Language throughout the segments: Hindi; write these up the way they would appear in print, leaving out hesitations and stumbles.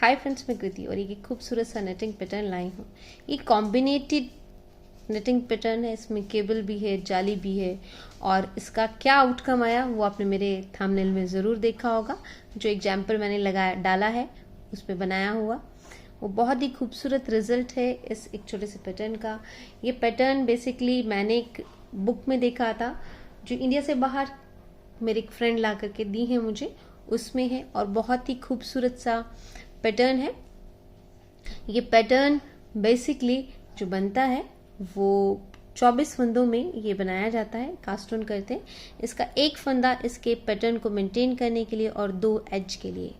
हाय फ्रेंड्स, मैं कृति और ये खूबसूरत सा नेटिंग पैटर्न लाई हूँ। ये कॉम्बिनेटेड नेटिंग पैटर्न है, इसमें केबल भी है, जाली भी है और इसका क्या आउटकम आया वो आपने मेरे थंबनेल में ज़रूर देखा होगा। जो एग्जाम्पल मैंने लगाया डाला है उस पर बनाया हुआ वो बहुत ही खूबसूरत रिजल्ट है इस एक छोटे से पैटर्न का। ये पैटर्न बेसिकली मैंने एक बुक में देखा था जो इंडिया से बाहर मेरे एक फ्रेंड ला करके दी है मुझे, उसमें है और बहुत ही खूबसूरत सा पैटर्न है। ये पैटर्न बेसिकली जो बनता है वो 24 फंदों में ये बनाया जाता है, कास्ट ऑन करते हैं। इसका एक फंदा इसके पैटर्न को मेंटेन करने के लिए और 2 एज के लिए।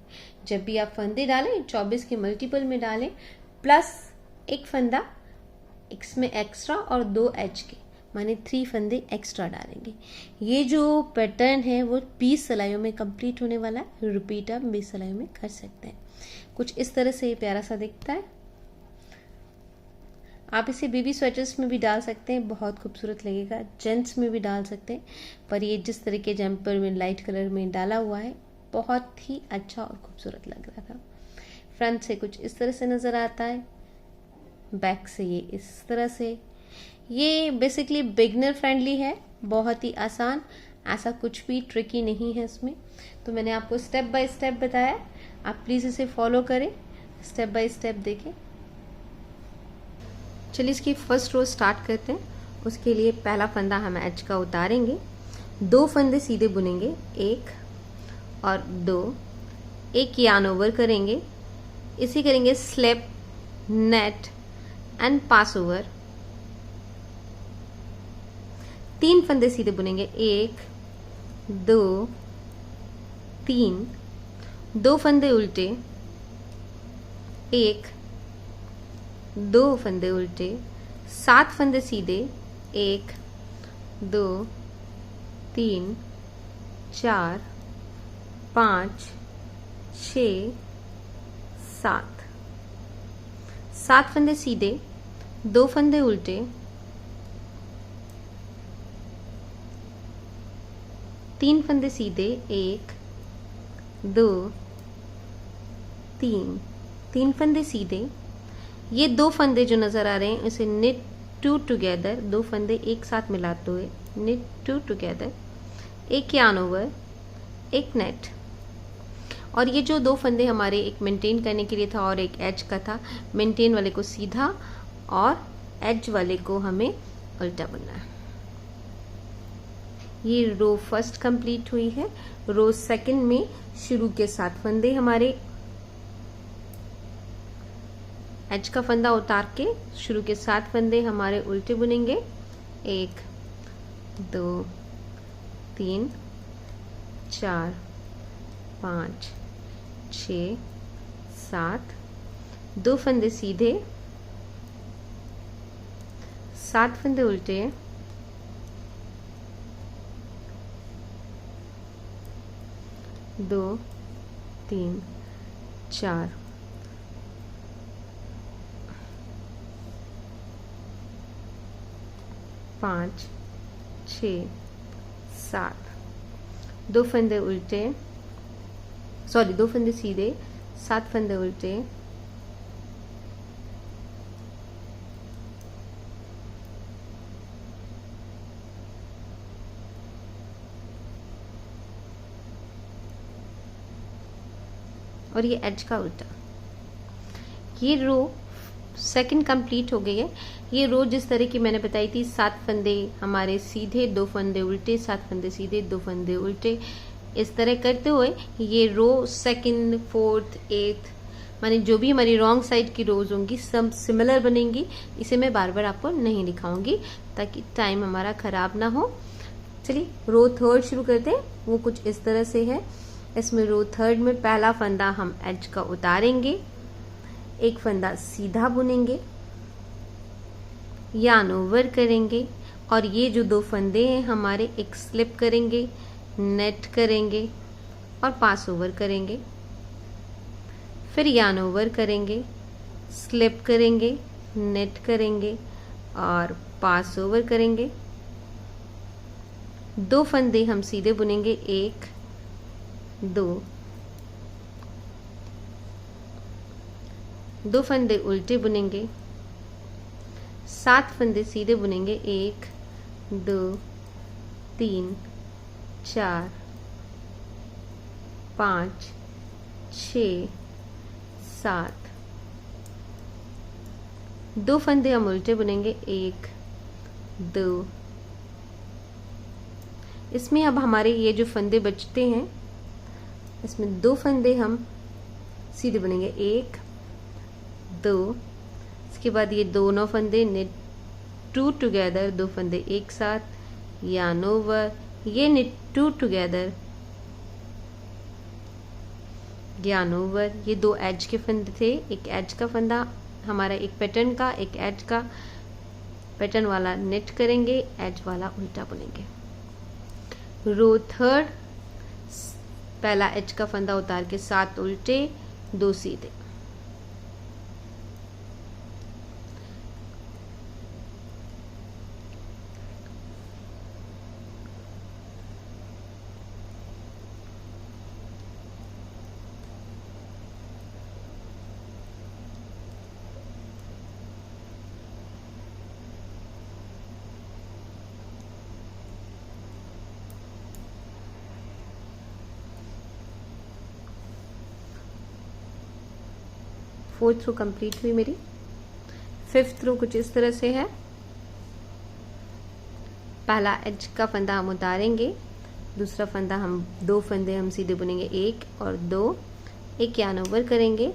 जब भी आप फंदे डालें 24 के मल्टीपल में डालें प्लस एक फंदा इसमें एक्स्ट्रा और 2 एज के, माने 3 फंदे एक्स्ट्रा डालेंगे। ये जो पैटर्न है वो 20 सिलाइयों में कंप्लीट होने वाला है। रिपीट आप 20 सिलाइयों में कर सकते हैं। कुछ इस तरह से ये प्यारा सा दिखता है। आप इसे बेबी स्वेटर्स में भी डाल सकते हैं, बहुत खूबसूरत लगेगा। जेंट्स में भी डाल सकते हैं, पर ये जिस तरह के जम्पर में लाइट कलर में डाला हुआ है बहुत ही अच्छा और खूबसूरत लग रहा था। फ्रंट से कुछ इस तरह से नज़र आता है, बैक से ये इस तरह से। ये बेसिकली बिगनर फ्रेंडली है, बहुत ही आसान, ऐसा कुछ भी ट्रिकी नहीं है इसमें। तो मैंने आपको स्टेप बाय स्टेप बताया, आप प्लीज़ इसे फॉलो करें, स्टेप बाय स्टेप देखें। चलिए इसकी फर्स्ट रो स्टार्ट करते हैं। उसके लिए पहला फंदा हम एज का उतारेंगे, 2 फंदे सीधे बुनेंगे, 1 और 2, एक यार्न ओवर करेंगे, इसी करेंगे slip, net and pass over. 3 फंदे सीधे बुनेंगे, 1 2 3, 2 फंदे उल्टे, 1 2 फंदे उल्टे, 7 फंदे सीधे, 1 2 3 4 5 6 7, 7 फंदे सीधे, 2 फंदे उल्टे, 3 फंदे सीधे, 1 2 3, 3 फंदे सीधे। ये 2 फंदे जो नज़र आ रहे हैं इसे निट 2 टुगेदर, 2 फंदे एक साथ मिलाते हुए निट 2 टुगेदर, एक यार्न ओवर, एक नेट। और ये जो 2 फंदे हमारे एक मेंटेन करने के लिए था और एक एज का था, मेंटेन वाले को सीधा और एज वाले को हमें उल्टा बुनना है। ये रो फर्स्ट कंप्लीट हुई है। रो सेकंड में शुरू के 7 फंदे हमारे एज का फंदा उतार के शुरू के 7 फंदे हमारे उल्टे बुनेंगे, 1 2 3 4 5 6 7, 2 फंदे सीधे, 7 फंदे उल्टे, 2 3 4 5 6 7, 2 फंदे उल्टे, 2 फंदे सीधे, 7 फंदे उल्टे, और ये एज का उल्टा। ये रो सेकंड कंप्लीट हो गई है। ये रो जिस तरह की मैंने बताई थी, 7 फंदे हमारे सीधे, 2 फंदे उल्टे, 7 फंदे सीधे, 2 फंदे उल्टे, इस तरह करते हुए ये रो सेकंड, फोर्थ, 8th, माने जो भी हमारी रॉन्ग साइड की रोज होंगी सब सिमिलर बनेंगी। इसे मैं बार बार आपको नहीं दिखाऊंगी ताकि टाइम हमारा खराब ना हो। चलिए रो थर्ड शुरू करते हैं। वो कुछ इस तरह से है। इसमें रो थर्ड में पहला फंदा हम एज का उतारेंगे, एक फंदा सीधा बुनेंगे, यार्न ओवर करेंगे और ये जो 2 फंदे हैं हमारे एक स्लिप करेंगे, नेट करेंगे और पास ओवर करेंगे, फिर यार्न ओवर करेंगे, स्लिप करेंगे, नेट करेंगे और पास ओवर करेंगे। 2 फंदे हम सीधे बुनेंगे, 1 2 2 फंदे उल्टे बुनेंगे, 7 फंदे सीधे बुनेंगे, 1 2 3 4 5 6 7, 2 फंदे हम उल्टे बुनेंगे, 1 2। इसमें अब हमारे ये जो फंदे बचते हैं इसमें 2 फंदे हम सीधे बुनेंगे, 1 2। इसके बाद ये दोनों फंदे निट 2 टुगेदर, 2 फंदे एक साथ, यार्न ओवर, ये निट 2 टुगेदर, यार्न ओवर। ये 2 एज के फंदे थे, एक एज का फंदा हमारा, एक पैटर्न का, एक एज का। पैटर्न वाला निट करेंगे, एज वाला उल्टा बुनेंगे। रो थर्ड, पहला एज का फंदा उतार के 7 उल्टे 2 सीधे, फोर्थ रो कंप्लीट हुई मेरी। फिफ्थ रो कुछ इस तरह से है। पहला एज का फंदा हम उतारेंगे, दूसरा फंदा हम 2 फंदे हम सीधे बुनेंगे, 1 और 2, एक यार्न ओवर करेंगे,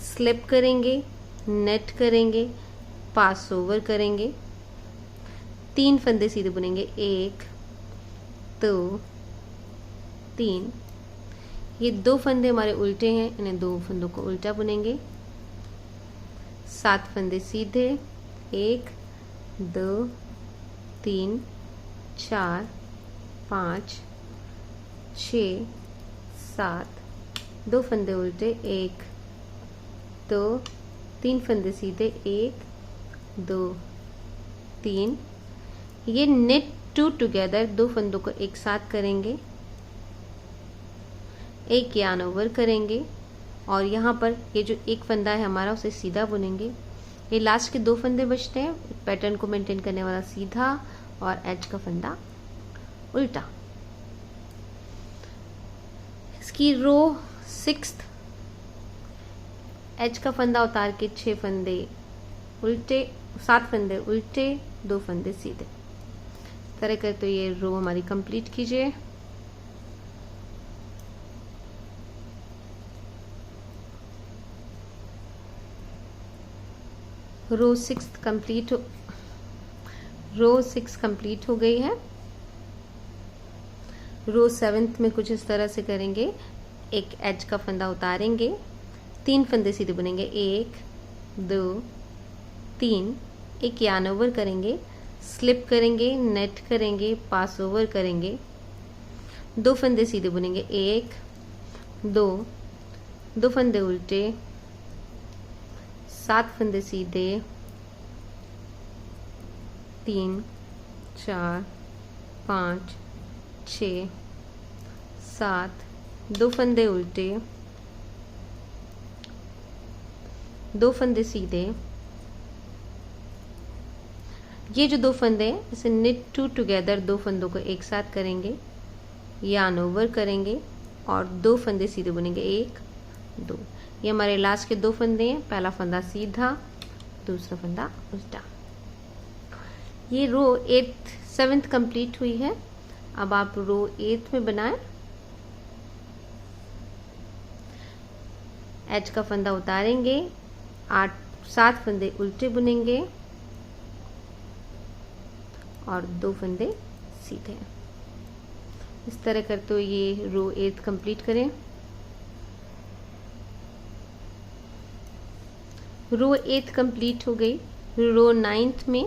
स्लिप करेंगे, नेट करेंगे, पास ओवर करेंगे, 3 फंदे सीधे बुनेंगे, 1 2 3। ये 2 फंदे हमारे उल्टे हैं, इन्हें 2 फंदों को उल्टा बुनेंगे, 7 फंदे सीधे, 1 2 3 4 5 6 7, 2 फंदे उल्टे, 1 2 3 फंदे सीधे, 1 2 3। ये नेट 2 टुगेदर, 2 फंदों को एक साथ करेंगे, एक यार्न ओवर करेंगे और यहाँ पर ये जो एक फंदा है हमारा उसे सीधा बुनेंगे। ये लास्ट के 2 फंदे बचते हैं, पैटर्न को मेंटेन करने वाला सीधा और एज का फंदा उल्टा। इसकी रो 6th, एज का फंदा उतार के 6 फंदे उल्टे, 7 फंदे उल्टे, 2 फंदे सीधे। इस तरह कर तो ये रो हमारी कंप्लीट कीजिए। रो 6 कंप्लीट हो गई है। रो 7th में कुछ इस तरह से करेंगे, एक एज का फंदा उतारेंगे, 3 फंदे सीधे बुनेंगे, 1 2 3, एक यार्न ओवर करेंगे, स्लिप करेंगे, नेट करेंगे, पास ओवर करेंगे, 2 फंदे सीधे बुनेंगे, 1 2 फंदे उल्टे, 7 फंदे सीधे, 3 4 5 6 7, 2 फंदे उल्टे, 2 फंदे सीधे। ये जो 2 फंदे हैं इसे निट 2 टुगेदर, 2 फंदों को एक साथ करेंगे, यार्न ओवर करेंगे और 2 फंदे सीधे बुनेंगे, 1 2। ये हमारे लास्ट के 2 फंदे हैं, पहला फंदा सीधा, दूसरा फंदा उल्टा। ये रो 8th 7th कंप्लीट हुई है। अब आप रो 8th में बनाएं। एज का फंदा उतारेंगे, 7 फंदे उल्टे बुनेंगे और 2 फंदे सीधे। इस तरह कर तो ये रो 8th कंप्लीट करें। रो 8th कंप्लीट हो गई। रो 9th में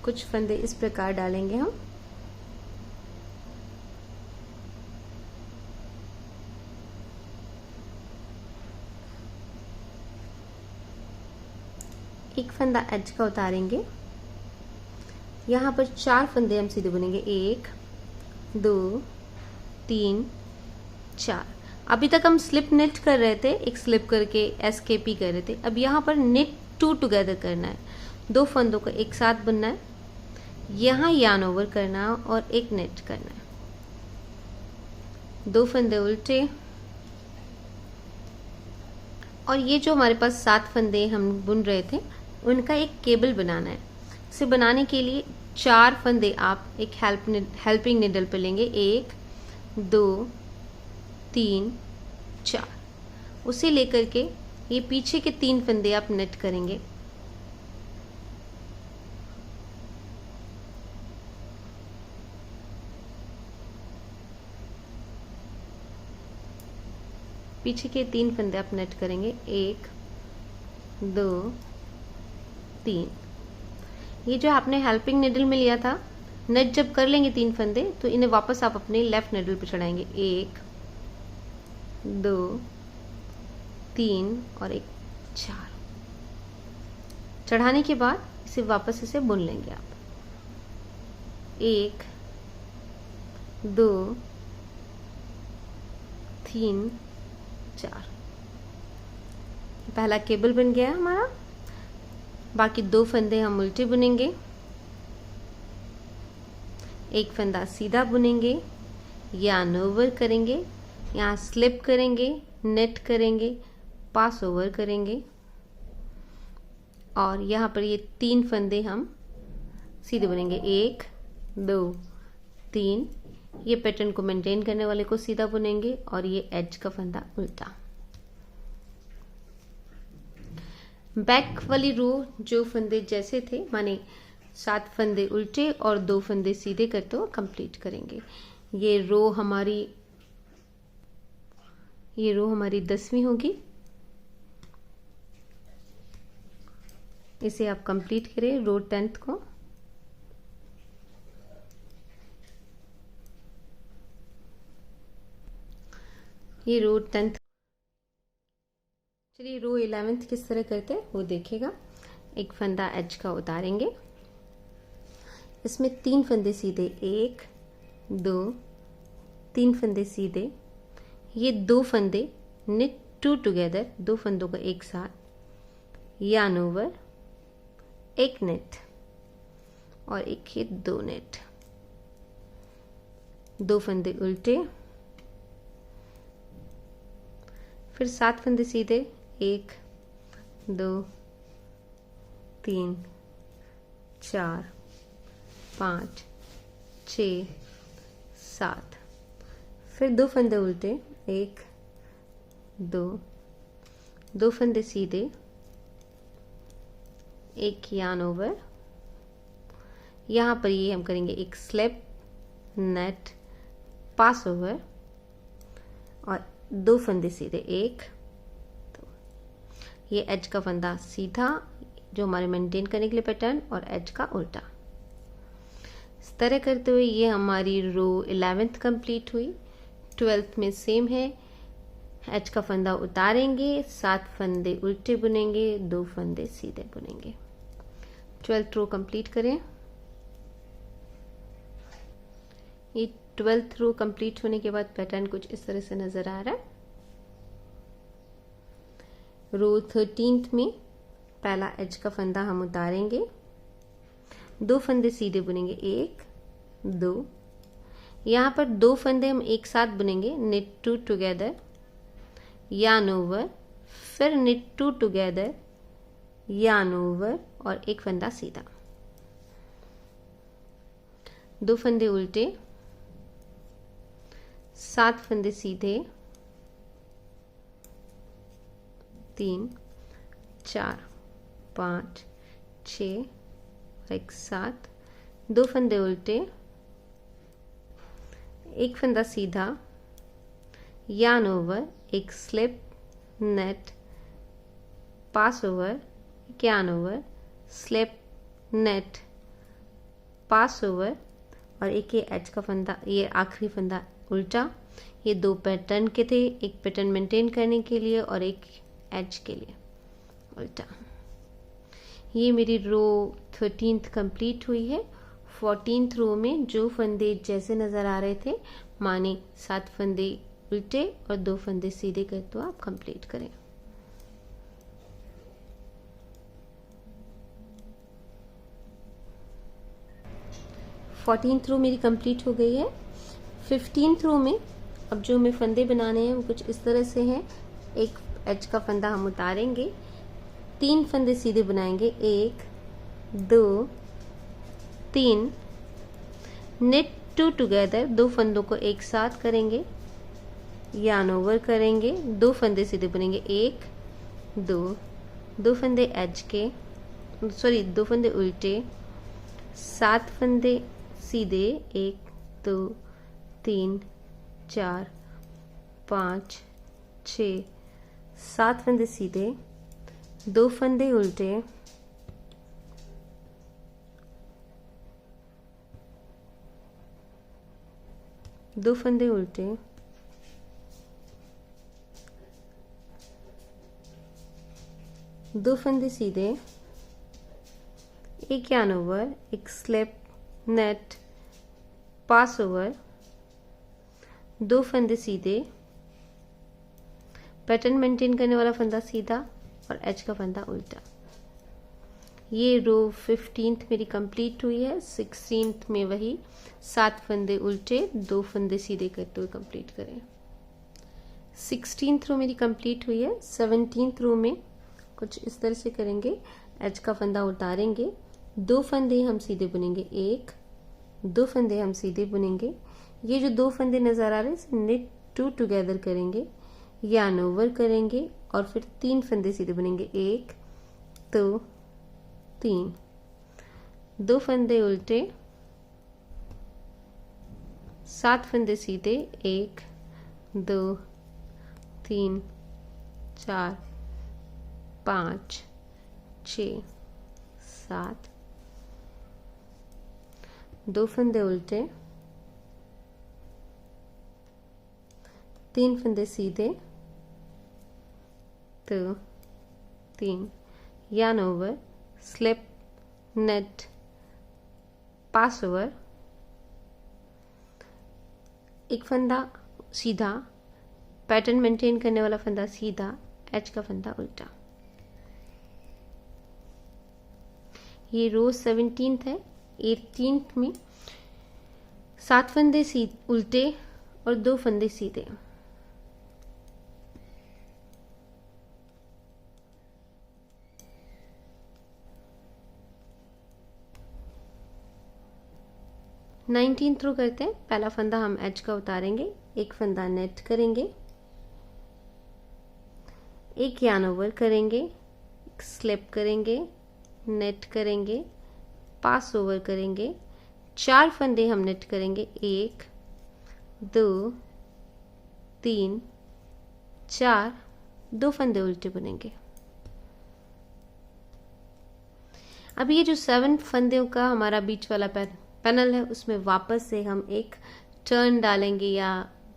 कुछ फंदे इस प्रकार डालेंगे हम। एक फंदा एज का उतारेंगे, यहाँ पर 4 फंदे हम सीधे बुनेंगे, 1 2 3 4। अभी तक हम स्लिप नेट कर रहे थे, एक स्लिप करके एसकेपी कर रहे थे। अब यहाँ पर नेट टू टुगेदर करना है, दो फंदों को एक साथ बुनना है, यहाँ यार्न ओवर करना है और एक नेट करना है। दो फंदे उल्टे, और ये जो हमारे पास 7 फंदे हम बुन रहे थे उनका एक केबल बनाना है। इसे बनाने के लिए 4 फंदे आप एक हेल्पिंग निडल पे लेंगे, 1 2 3 4। उसे लेकर के ये पीछे के 3 फंदे आप नेट करेंगे। पीछे के 3 फंदे आप नेट करेंगे, 1 2 3। ये जो आपने हेल्पिंग निडल में लिया था, नेट जब कर लेंगे 3 फंदे तो इन्हें वापस आप अपने लेफ्ट निडल पे चढ़ाएंगे, 1 2 3 और 1 4। चढ़ाने के बाद इसे वापस इसे बुन लेंगे आप, 1 2 3 4। पहला केबल बन गया हमारा। बाकी 2 फंदे हम उल्टे बुनेंगे, एक फंदा सीधा बुनेंगे, यार्न ओवर करेंगे, यहाँ स्लिप करेंगे, नेट करेंगे, पास ओवर करेंगे, और यहाँ पर ये 3 फंदे हम सीधे बुनेंगे, 1 2 3। ये पैटर्न को मेंटेन करने वाले को सीधा बुनेंगे और ये एज का फंदा उल्टा। बैक वाली रो जो फंदे जैसे थे, माने 7 फंदे उल्टे और 2 फंदे सीधे करते हुए कंप्लीट करेंगे। ये रो हमारी 10वीं होगी। इसे आप कंप्लीट करें रो 10th को। ये रो 10th। चलिए रो 11th किस तरह करते हैं वो देखेगा। एक फंदा एज का उतारेंगे, इसमें 3 फंदे सीधे, 1 2 3 फंदे सीधे। ये 2 फंदे निट टू टुगेदर, 2 फंदों को एक साथ, यार्न ओवर, एक नेट और एक ही 2 नेट। 2 फंदे उल्टे, फिर 7 फंदे सीधे, 1 2 3 4 5 6 7। फिर 2 फंदे उल्टे, 1 2 फंदे सीधे, एक यार्न ओवर। यहाँ पर ये हम करेंगे एक स्लिप, नेट, पास ओवर और 2 फंदे सीधे, 1 2। ये एज का फंदा सीधा जो हमारे मेंटेन करने के लिए पैटर्न, और एज का उल्टा। इस तरह करते हुए ये हमारी रो 11th कंप्लीट हुई। 12th में सेम है, एज का फंदा उतारेंगे, 7 फंदे उल्टे बुनेंगे, 2 फंदे सीधे बुनेंगे। 12th रो कंप्लीट करें। ये 12th रो कंप्लीट होने के बाद पैटर्न कुछ इस तरह से नजर आ रहा है। रो 13th में पहला एज का फंदा हम उतारेंगे, 2 फंदे सीधे बुनेंगे, 1 2। यहाँ पर 2 फंदे हम एक साथ बुनेंगे, knit two together, yarn over, फिर knit two together, yarn over और एक फंदा सीधा। 2 फंदे उल्टे, 7 फंदे सीधे, 3 4 5 6 और एक 7। 2 फंदे उल्टे, एक फंदा सीधा, यार्न ओवर, एक slip, knit, pass over, yarn over, slip, knit, pass over और एक ये एज का फंदा, ये आखिरी फंदा उल्टा। ये 2 पैटर्न के थे, एक पैटर्न मेंटेन करने के लिए और एक एज के लिए उल्टा। ये मेरी रो 13th कंप्लीट हुई है। 14th रो में जो फंदे जैसे नज़र आ रहे थे, माने 7 फंदे उल्टे और 2 फंदे सीधे कर तो आप कंप्लीट करें। फोर्टीन्थ रो मेरी कंप्लीट हो गई है। 15th रो में अब जो हमें फंदे बनाने हैं वो कुछ इस तरह से हैं। एक एज का फंदा हम उतारेंगे, 3 फंदे सीधे बनाएंगे, 1 2 3, नेट 2 टुगेदर, 2 फंदों को एक साथ करेंगे, यार्न ओवर करेंगे, 2 फंदे सीधे बनेंगे, 1 2, 2 फंदे एज के, सॉरी 2 फंदे उल्टे, 7 फंदे सीधे, 1 2 3 4 5 6 7 फंदे सीधे, 2 फंदे उल्टे, 2 फंदे उल्टे, 2 फंदे सीधे, एक यार्न ओवर, एक स्लिप, नेट, पास ओवर, 2 फंदे सीधे, पैटर्न मेंटेन करने वाला फंदा सीधा और एज का फंदा उल्टा। ये रो 15th मेरी कंप्लीट हुई है। 16th में वही 7 फंदे उल्टे, 2 फंदे सीधे करते हुए कंप्लीट करें। 16th रो मेरी कंप्लीट हुई है। 17th रो में कुछ इस तरह से करेंगे, एज का फंदा उतारेंगे, 2 फंदे हम सीधे बुनेंगे, 1 2 फंदे हम सीधे बुनेंगे। ये जो 2 फंदे नजर आ रहे हैं इसे नेट 2 टुगेदर करेंगे, यार्न ओवर करेंगे और फिर 3 फंदे सीधे बुनेंगे, 1 2 3, 2 फंदे उल्टे, 7 फंदे सीधे, 1 2 3 4 5 6 7, 2 फंदे उल्टे, 3 फंदे सीधे, 2 3, yarn over, slip, knit, pass over, एक फंदा सीधा, पैटर्न मेंटेन करने वाला फंदा सीधा, एज का फंदा उल्टा। ये रो 17th है। 18th में 7 फंदे उल्टे और 2 फंदे सीधे। नाइनटीन्थ रो करते हैं। पहला फंदा हम एज का उतारेंगे, एक फंदा नेट करेंगे, एक यार्न ओवर करेंगे, एक स्लिप करेंगे, नेट करेंगे, पास ओवर करेंगे, 4 फंदे हम नेट करेंगे, 1 2 3 4, 2 फंदे उल्टे बुनेंगे। अब ये जो 7 फंदों का हमारा बीच वाला पैनल है उसमें वापस से हम एक टर्न डालेंगे या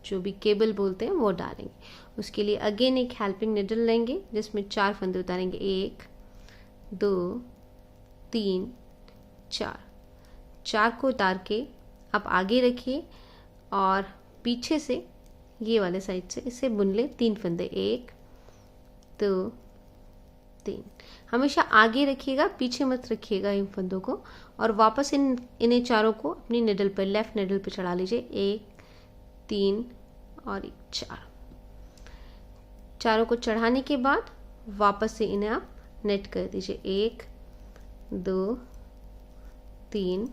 जो भी केबल बोलते हैं वो डालेंगे। उसके लिए अगेन एक हेल्पिंग निडल लेंगे जिसमें 4 फंदे उतारेंगे, 1 2 3 4, 4 को उतार के आप आगे रखिए और पीछे से ये वाले साइड से इसे बुन ले 3 फंदे, 1 2 3। हमेशा आगे रखिएगा, पीछे मत रखिएगा इन फंदों को, और वापस इन्हें चारों को अपनी निडल पर, लेफ्ट निडल पर चढ़ा लीजिए, 1 3 और 4। चारों को चढ़ाने के बाद वापस से इन्हें आप नेट कर दीजिए, 1 2 3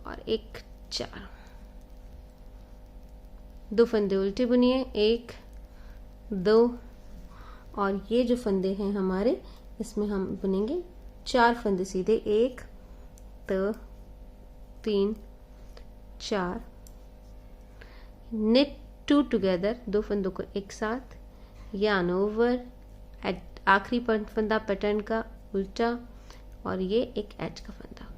और 1 4। 2 फंदे उल्टे बुनिए, 1 2, और ये जो फंदे हैं हमारे इसमें हम बुनेंगे 4 फंदे सीधे, 1 2 3 4, नेट 2 टुगेदर, 2 फंदों को एक साथ, यार्न ओवर, आखिरी फंदा पैटर्न का उल्टा, और ये एक एज का फंदा।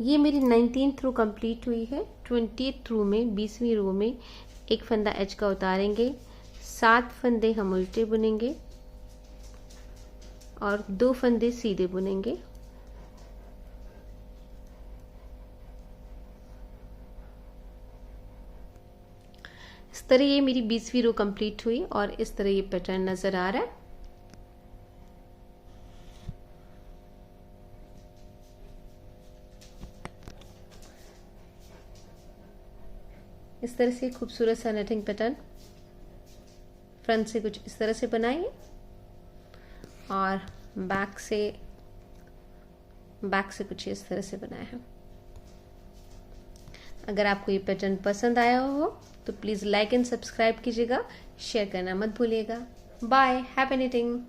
ये मेरी 19th रो कंप्लीट हुई है। 20th रो में 20वीं रो में एक फंदा एज का उतारेंगे, 7 फंदे हम उल्टे बुनेंगे और 2 फंदे सीधे बुनेंगे। इस तरह ये मेरी 20वीं रो कंप्लीट हुई और इस तरह ये पैटर्न नजर आ रहा है। इस तरह से खूबसूरत सा नेटिंग पैटर्न फ्रंट से कुछ इस तरह से बनाइए और बैक से कुछ इस तरह से बनाया है। अगर आपको ये पैटर्न पसंद आया हो तो प्लीज़ लाइक एंड सब्सक्राइब कीजिएगा, शेयर करना मत भूलिएगा। Bye, happy knitting.